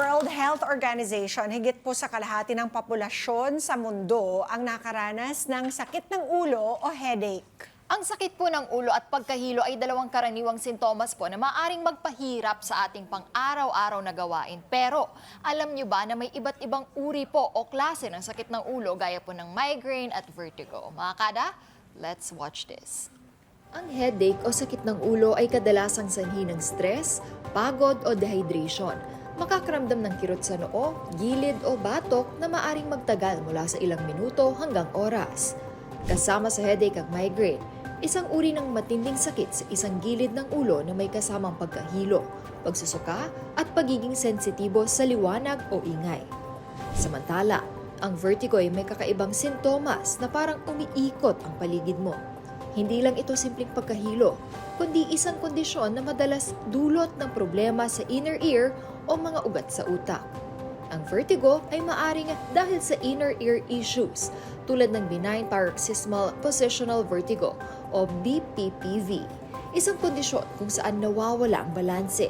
World Health Organization, higit po sa kalahati ng populasyon sa mundo ang nakaranas ng sakit ng ulo o headache. Ang sakit po ng ulo at pagkahilo ay dalawang karaniwang sintomas po na maaring magpahirap sa ating pang-araw-araw na gawain. Pero alam nyo ba na may iba't ibang uri po o klase ng sakit ng ulo gaya po ng migraine at vertigo? Mga kada, let's watch this. Ang headache o sakit ng ulo ay kadalasang sanhi ng stress, pagod o dehydration. Makakaramdam ng kirot sa noo, gilid o batok na maaring magtagal mula sa ilang minuto hanggang oras. Kasama sa headache ang migraine, isang uri ng matinding sakit sa isang gilid ng ulo na may kasamang pagkahilo, pagsusuka at pagiging sensitibo sa liwanag o ingay. Samantala, ang vertigo ay may kakaibang sintomas na parang umiikot ang paligid mo. Hindi lang ito simpleng pagkahilo, kundi isang kondisyon na madalas dulot ng problema sa inner ear o mga ugat sa utak. Ang vertigo ay maaring dahil sa inner ear issues tulad ng benign paroxysmal positional vertigo o BPPV, isang kondisyon kung saan nawawala ang balanse.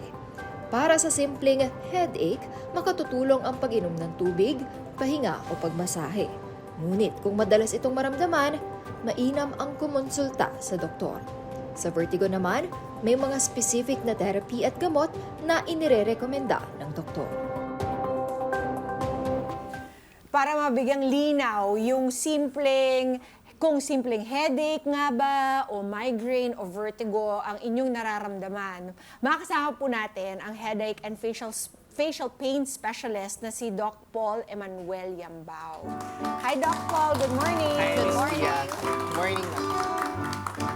Para sa simpleng headache, makatutulong ang pag-inom ng tubig, pahinga o pagmasahe. Ngunit kung madalas itong maramdaman, mainam ang kumonsulta sa doktor. Sa vertigo naman, may mga specific na therapy at gamot na inirerekomenda ng doktor. Para mabigyang linaw, kung simpleng headache nga ba, o migraine o vertigo ang inyong nararamdaman, makakasama po natin ang headache and facial pain specialist na si Doc Paul Emanuel Yambao. Hi Doc Paul, good morning. Hi, Good Miss morning. Pia. Morning na.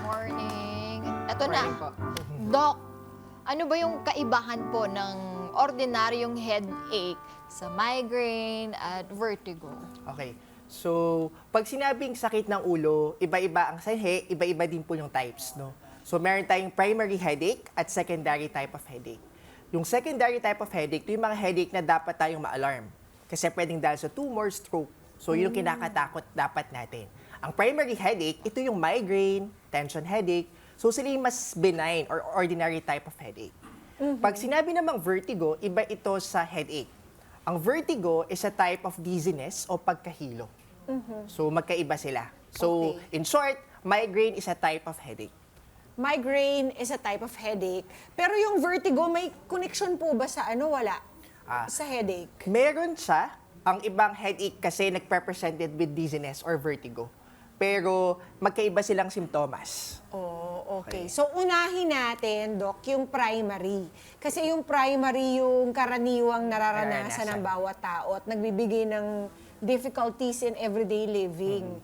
Morning. Ito Morning na. po. Doc, ano ba yung kaibahan po ng ordinaryong headache sa migraine at vertigo? Okay. So, pag sinabing sakit ng ulo, iba-iba ang sanhi, iba-iba din po yung types, no? So, meron tayong primary headache at secondary type of headache. Yung secondary type of headache, ito yung mga headache na dapat tayong ma-alarm. Kasi pwedeng dahil sa tumor, stroke. So, yun yung kinakatakot dapat natin. Ang primary headache, ito yung migraine, tension headache. So, sila yung mas benign or ordinary type of headache. Pag sinabi namang vertigo, iba ito sa headache. Ang vertigo is a type of dizziness o pagkahilo. So, magkaiba sila. So, Okay. in short, migraine is a type of headache. Migraine is a type of headache. Pero yung vertigo, may connection po ba sa wala? Sa headache? Meron siya. Ang ibang headache kasi nagpe-presented with dizziness or vertigo. Pero magkaiba silang simptomas. Oh, okay. So, unahin natin, Doc, yung primary. Kasi yung primary yung karaniwang nararanasan ng bawat tao at nagbibigay ng difficulties in everyday living.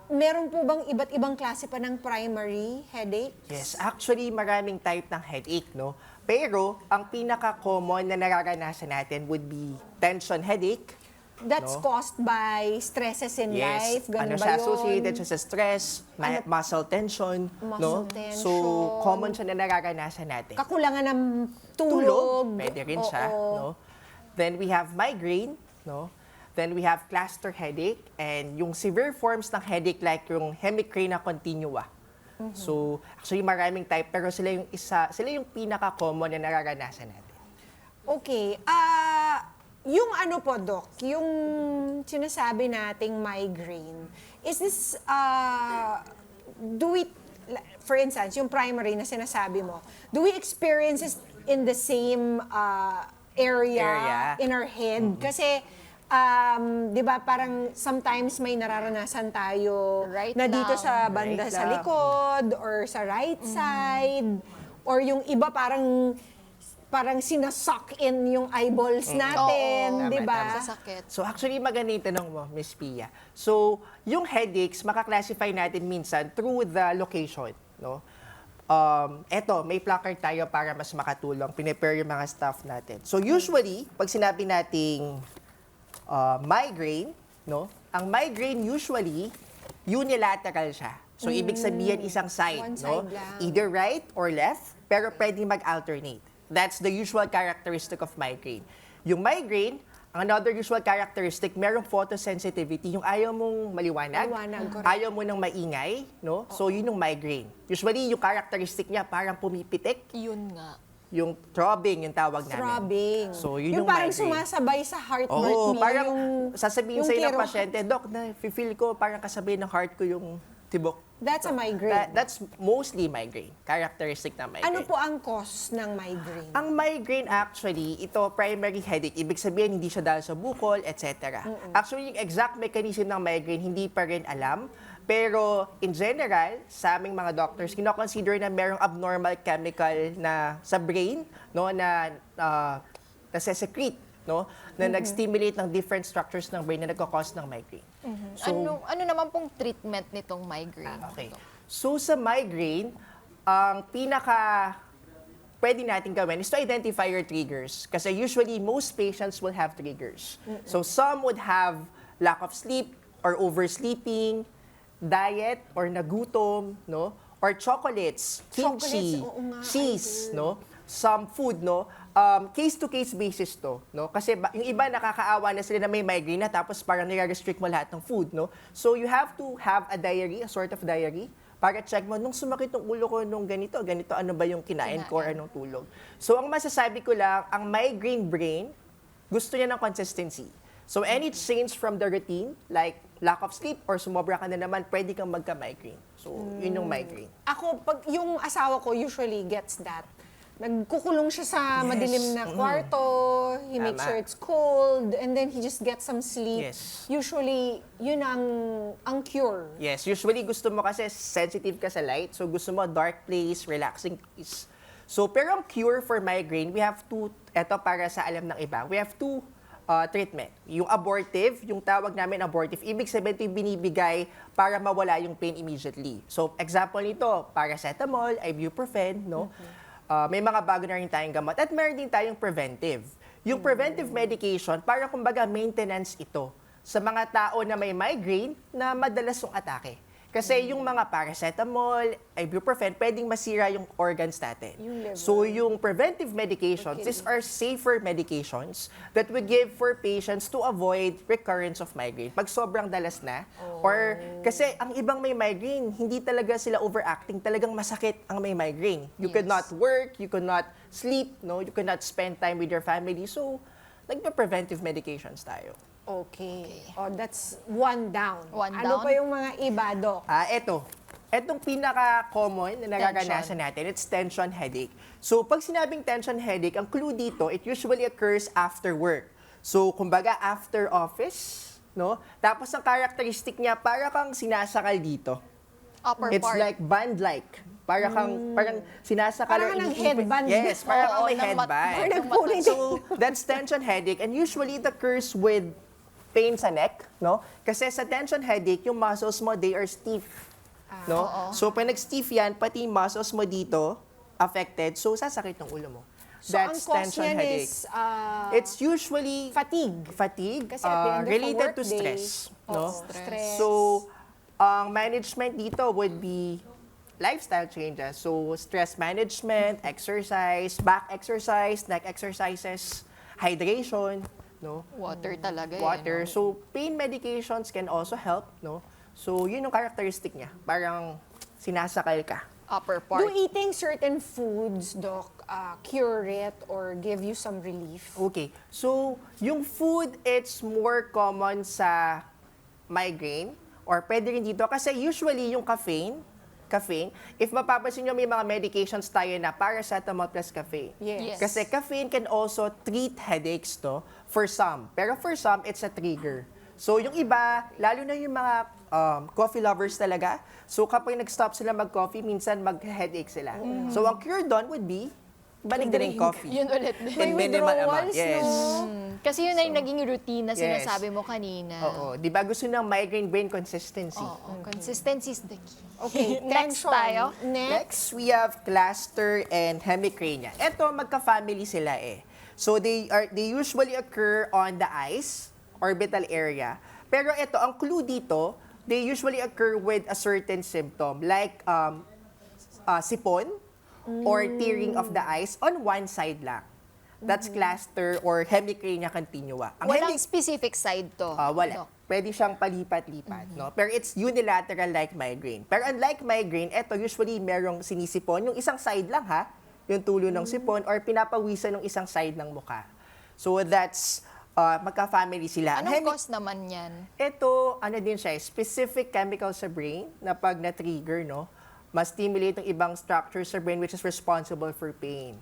Meron po bang iba't ibang klase pa ng primary headache? Yes, actually maraming type ng headache, no? Pero ang pinaka-common na nararanasan natin would be tension headache. That's No? caused by stresses in life? Ganun ba siya, yun? associated siya sa stress, muscle tension, no? Muscle tension. So, common siya na nararanasan natin. Kakulangan ng tulog. Pwede rin siya, Oo. no? Then we have migraine, no? Then we have cluster headache and yung severe forms ng headache like yung hemicrania continua. So, actually maraming type pero sila yung pinaka-common na nararanasan natin. Okay. Yung po, Doc, yung sinasabi nating migraine, is this, for instance, yung primary na sinasabi mo, do we experience this in the same area in our head? Kasi, di ba, parang sometimes may nararanasan tayo Right na dito lang. sa banda Right sa lang. likod or sa right side, or yung iba parang sinasuck in yung eyeballs natin, Oo. di ba? Tama, Sa sakit. So actually maganda yung tanong mo, Miss Pia. So yung headaches, makaklasify natin minsan through the location. No? Eto, may placard tayo para mas makatulong. Pinipare yung mga staff natin. So usually, pag sinabi nating migraine, no? Ang migraine usually, unilateral siya. So ibig sabihin isang side. One No? side lang. Either right or left, pero pwedeng mag-alternate. That's the usual characteristic of migraine. Yung migraine, another usual characteristic, merong photosensitivity. Yung ayaw mong maliwanag, Maliwanag, correct. ayaw mo ng maingay, no? So, yun yung migraine. Usually, yung characteristic niya parang pumipitik. Yun nga. Yung throbbing, yung tawag namin. Throbbing. So, yun yung parang migraine. sumasabay sa heartbeat Oo, niya. parang yung, sasabihin yung sa'yo ng kero- pasyente, Dok, feel ko parang kasabay ng heart ko yung tibok. That's a migraine. That's mostly migraine. Characteristic na migraine. Ano po ang cause ng migraine? Ang migraine actually, ito primary headache. Ibig sabihin, hindi siya dahil sa bukol, etc. Actually, yung exact mechanism ng migraine, hindi pa rin alam. Pero in general, sa aming mga doctors, kinoconsider na merong abnormal chemical na sa brain, no, na nase-secrete, no, na nag-stimulate ng different structures ng brain na nagkakause ng migraine. Ano naman pong treatment nitong migraine? Okay. So sa migraine, ang pinaka pwede natin gawin is to identify your triggers. Kasi usually, most patients will have triggers. So some would have lack of sleep or oversleeping, diet or nagutom, no? Or chocolates, kimchi, Chocolates, oo nga, cheese, no? Some food, no? Case-to-case basis to, no? Kasi yung iba nakakaawa na sila na may migraine na tapos parang nire-restrict mo lahat ng food, no? So you have to have a diary, a sort of diary, para check mo, nung sumakit ng ulo ko nung ganito, ano ba yung kinain ko or anong tulog. So ang masasabi ko lang, ang migraine brain, gusto niya ng consistency. So any change from the routine, like lack of sleep or sumobra ka na naman, pwede kang magka-migraine. So yun yung migraine. Ako, pag yung asawa ko usually gets that. Nagkukulong siya sa Yes. madilim na kwarto, he makes Tama. sure it's cold, and then he just gets some sleep. Yes. Usually, yun ang cure. Yes, usually gusto mo kasi sensitive ka sa light. So gusto mo dark place, relaxing place. So pero ang cure for migraine, we have two, eto para sa alam ng iba, we have two treatment. Yung abortive, yung tawag namin abortive, ibig sabihin ito yung binibigay para mawala yung pain immediately. So example nito, paracetamol, ibuprofen, no? May mga bago na rin tayong gamot. At meron din tayong preventive. Yung preventive medication, para kumbaga maintenance ito sa mga tao na may migraine na madalas yung atake. Kasi yung mga paracetamol, ibuprofen, pwedeng masira yung organs natin. Yung liver. So yung preventive medications, these are safer medications that we give for patients to avoid recurrence of migraine. Pag sobrang dalas na, or kasi ang ibang may migraine, hindi talaga sila overacting, talagang masakit ang may migraine. You could not work, you could not sleep, no, you could not spend time with your family. So, nagpa-preventive medications tayo. Okay. Oh, that's one down. One Ano down? pa yung mga iba, Doc? Eto. Etong pinaka-common na nararanasan natin, it's tension headache. So, pag sinabing tension headache, ang clue dito, it usually occurs after work. So, kumbaga, after office, no? Tapos, ang characteristic niya, para kang sinasakal dito. Upper It's part. like band-like. Para kang, parang sinasakal. Parang or ng iniipit. headband. Yes, parang Oo, kang may ng headband. Nagpulit. So, that's tension headache. And usually, it occurs with pain sa neck, no? Kasi sa tension headache, yung muscles mo, they are stiff. No? So, pag nag-stiff yan, pati yung muscles mo dito, affected, so sasakit yung ulo mo. So, ang cause niyan is It's usually fatigue. fatigue Kasi at the end of a related to workday, stress. No? Stress. So, ang management dito would be lifestyle changes. So, stress management, exercise, back exercise, neck exercises, hydration, no? Water talaga Water. eh. No? So, pain medications can also help, no? So, yun yung characteristic niya. Parang sinasakal ka. Upper Do part. eating certain foods, Doc, cure it or give you some relief? Okay. So, yung food, it's more common sa migraine or pwede rin dito kasi usually yung caffeine, if mapapansin nyo may mga medications tayo na paracetamol plus caffeine. Yes. Kasi caffeine can also treat headaches, no? For some. Pero for some, it's a trigger. So, yung iba, lalo na yung mga coffee lovers talaga, so kapag nag-stop sila mag-coffee, minsan mag-headache sila. So, ang cure doon would be, balik din yung coffee. Yun ulit. In minimal amount. withdrawals, Yes. no? Kasi yun ay naging routine na Yes. sinasabi mo kanina. Oo. Di ba gusto ng migraine brain consistency? Oo. Consistency is the key. Okay, Next tension. tayo. Next, we have cluster and hemicrania. Ito, magka-family sila eh. So, they usually occur on the eyes, orbital area. Pero ito, ang clue dito, they usually occur with a certain symptom, like sipon or tearing of the eyes on one side lang. That's cluster or hemicrania continua. Ang Walang specific side to. wala. Doc. Pwede siyang palipat-lipat, no? Pero it's unilateral like migraine. Pero unlike migraine, eto usually merong sinisipon, yung isang side lang ha. yung tulo ng sipon, or pinapawisan ng isang side ng mukha. So that's, magka-family sila. Anong cause naman yan? Ito, ano din siya, specific chemical sa brain na pag na-trigger, no, ma-stimulate ng ibang structure sa brain which is responsible for pain.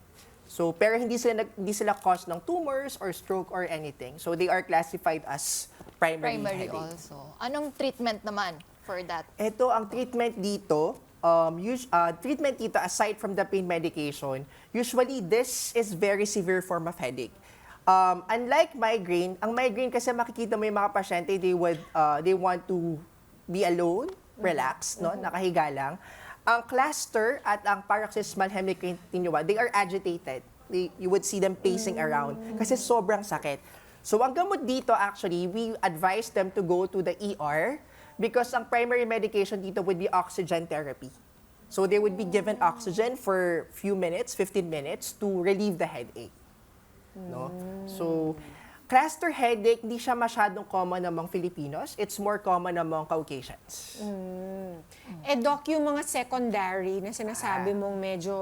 So, pero hindi sila cause ng tumors or stroke or anything. So, they are classified as primary headache. Also. Anong treatment naman for that? Ito, ang treatment dito, aside from the pain medication, usually this is very severe form of headache. Unlike migraine, ang migraine kasi makikita mo yung mga pasyente, they want to be alone, relax, no, nakahiga lang. Ang cluster at ang paroxysmal hemicantinuva, they are agitated. You would see them pacing around kasi sobrang sakit. So ang gamot dito actually, we advise them to go to the ER because ang primary medication dito would be oxygen therapy. So they would be given oxygen for few minutes, 15 minutes to relieve the headache. No? So cluster headache, hindi siya masyadong common among Filipinos. It's more common among Caucasians. Eh, Doc, yung mga secondary na sinasabi mong medyo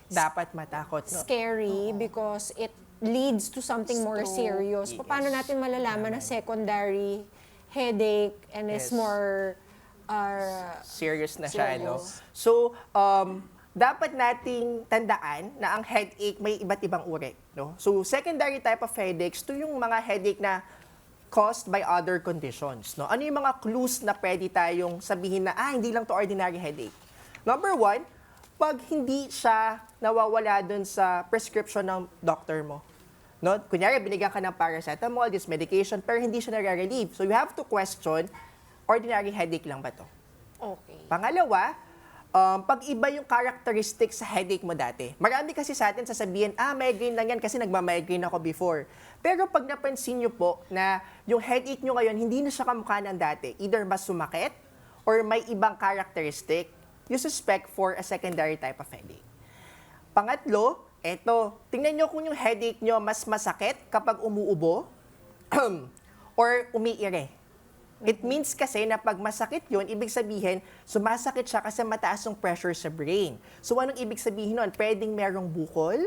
Dapat matakot, no? scary because it leads to something more serious. Yes. Paano natin malalaman na secondary headache and is Yes. more Serious na siya, no? Serious. So, dapat nating tandaan na ang headache may iba't ibang uri, no? So, secondary type of headaches, ito yung mga headache na caused by other conditions, no? Ano yung mga clues na pwede tayong sabihin na, hindi lang to ordinary headache? Number one, pag hindi siya nawawala dun sa prescription ng doctor mo. No? Kunyari, binigyan ka ng paracetamol, this medication, pero hindi siya nare-relieve. So, you have to question, ordinary headache lang ba to? okay. Pangalawa, pag iba yung characteristics sa headache mo dati. Marami kasi sa atin sasabihin, migraine lang yan kasi nagmamigraine ako before. Pero pag napansin nyo po na yung headache nyo ngayon, hindi na siya kamukha ng dati. Either mas sumakit or may ibang characteristic, you suspect for a secondary type of headache. Pangatlo, eto, tingnan nyo kung yung headache nyo mas masakit kapag umuubo or umiire. It means kasi na pag masakit yun, ibig sabihin, sumasakit siya kasi mataas yung pressure sa brain. So anong ibig sabihin nun? Pwedeng merong bukol,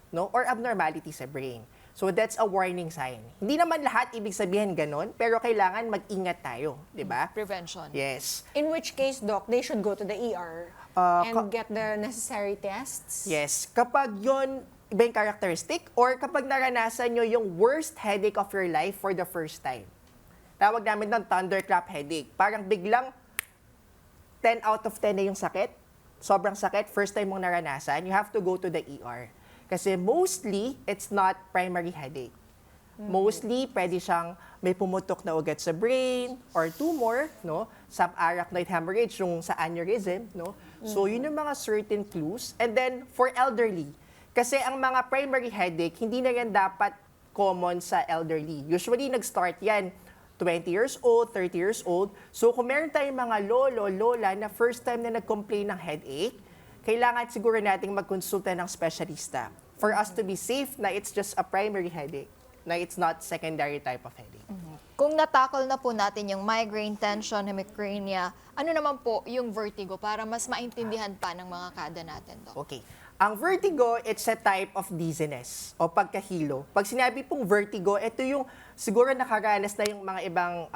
no, or abnormality sa brain. So that's a warning sign. Hindi naman lahat ibig sabihin ganon, pero kailangan mag-ingat tayo, di ba? Prevention. Yes. In which case, Doc, they should go to the ER and get the necessary tests? Yes. Kapag yon iba yung characteristic or kapag naranasan nyo yung worst headache of your life for the first time. Tawag namin doon thunderclap headache. Parang biglang 10 out of 10 na yung sakit. Sobrang sakit, first time mong naranasan, you have to go to the ER. Kasi mostly, it's not primary headache. Mostly, pwede siyang may pumutok na ugat sa brain or tumor, no? Subarachnoid hemorrhage, yung sa aneurysm, no? So, yun yung mga certain clues. And then, for elderly, kasi ang mga primary headache, hindi na yan dapat common sa elderly. Usually, nag-start yan 20 years old, 30 years old. So, kung meron tayong mga lolo, lola na first time na nag-complain ng headache, kailangan siguro nating magkonsulta ng specialista for us to be safe na it's just a primary headache, na it's not secondary type of headache. Kung natakol na po natin yung migraine, tension, hemicrania, ano naman po yung vertigo para mas maintindihan pa ng mga kada natin, Doc? Okay. Ang vertigo, it's a type of dizziness o pagkahilo. Pag sinabi pong vertigo, ito yung siguro nakaranas na yung mga ibang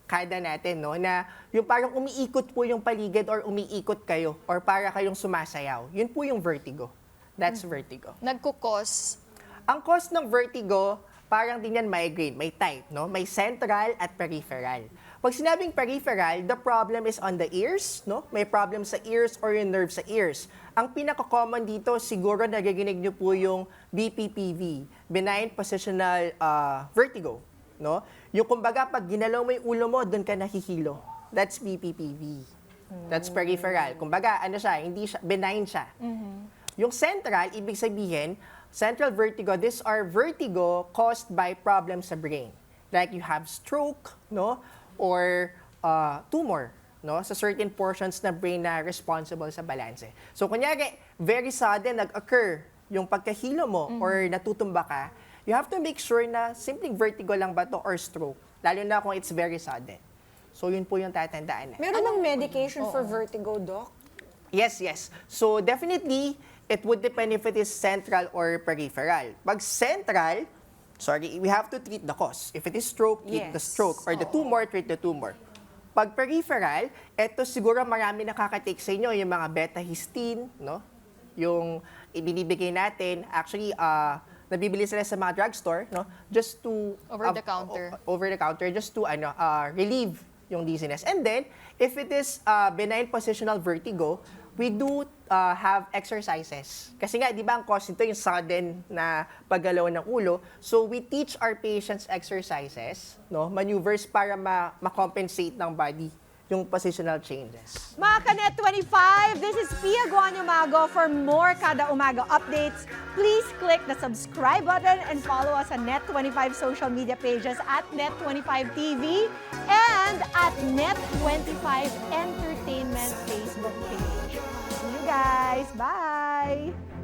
kada natin, no? Na yung parang umiikot po yung paligid or umiikot kayo or para kayong sumasayaw. Yun po yung vertigo. That's vertigo. Nagkukos. Ang cause ng vertigo, parang din yan migraine. May type, no? May central at peripheral. Pag sinabing peripheral, the problem is on the ears, no? May problem sa ears or yung nerve sa ears. Ang pinaka-common dito, siguro nagiging nyo po yung BPPV, benign positional vertigo, no? Yung kumbaga, pag ginalaw mo yung ulo mo, doon ka nahihilo. That's BPPV. That's peripheral. Kumbaga, ano siya, hindi siya, benign siya. Yung central, ibig sabihin, central vertigo, these are vertigo caused by problems sa brain. Like you have stroke, no? Or tumor, no? Sa certain portions na brain na responsible sa balanse. So, kunyari, very sudden nag-occur yung pagkahilo mo or natutumba ka, you have to make sure na simpleng vertigo lang ba to or stroke. Lalo na kung it's very sudden. So, yun po yung tatandaan. Meron bang medication for vertigo, Doc? Yes, yes. So, definitely, it would depend if it is central or peripheral. Pag central, we have to treat the cause. If it is stroke, treat the Yes. stroke. Or the tumor, treat the tumor. Pag peripheral, ito siguro marami nakaka-take sa inyo, yung mga beta-histine, no? Yung ibinibigay natin, actually, nabibili sila sa mga drugstore, no? Just to... Over the counter. Over the counter, just to relieve yung dizziness. And then, if it is benign positional vertigo, we do have exercises. Kasi nga, di ba, ang cause nito yung sudden na paggalaw ng ulo. So, we teach our patients exercises, no, maneuvers para ma-compensate ng body yung positional changes. Mga Kanet 25, this is Pia Guanyo Mago. For more Kada Umaga updates, please click the subscribe button and follow us on Net25 social media pages at Net25TV and at Net25 Entertainment Facebook page. See you guys. Bye!